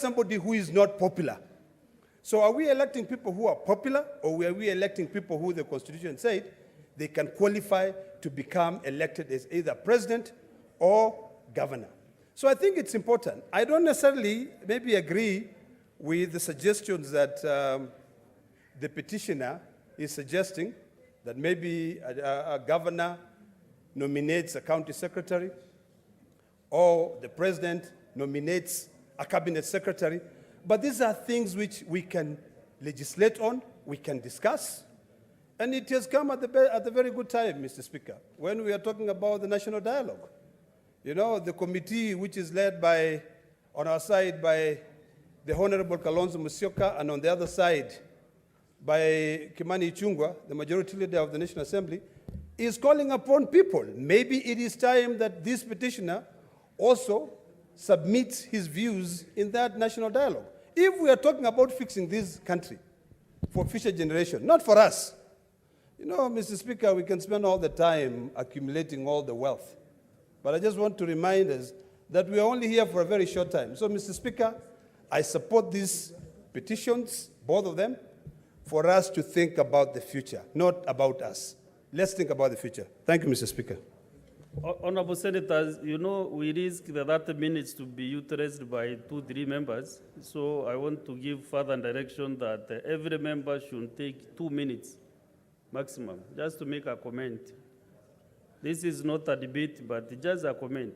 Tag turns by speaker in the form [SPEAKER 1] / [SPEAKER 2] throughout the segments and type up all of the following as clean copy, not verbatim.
[SPEAKER 1] somebody who is not popular. So are we electing people who are popular, or are we electing people who the Constitution said they can qualify to become elected as either president or governor? So I think it's important. I don't necessarily maybe agree with the suggestions that the petitioner is suggesting, that maybe a governor nominates a county secretary, or the president nominates a cabinet secretary. But these are things which we can legislate on, we can discuss. And it has come at the very good time, Mr. Speaker, when we are talking about the national dialogue. You know, the committee which is led by, on our side, by the Honorable Kalonzo Musyoka, and on the other side by Kimani Ichung'wah, the majority leader of the National Assembly, is calling upon people. Maybe it is time that this petitioner also submits his views in that national dialogue. If we are talking about fixing this country for future generation, not for us. You know, Mr. Speaker, we can spend all the time accumulating all the wealth. But I just want to remind us that we are only here for a very short time. So, Mr. Speaker, I support these petitions, both of them, for us to think about the future, not about us. Let's think about the future. Thank you, Mr. Speaker.
[SPEAKER 2] Honorable Senators, you know, we risk the 30 minutes to be utilized by 2-3 members. So I want to give further direction that every member should take 2 minutes maximum, just to make a comment. This is not a debate, but just a comment.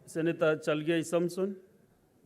[SPEAKER 2] Senator Chalgei Samson.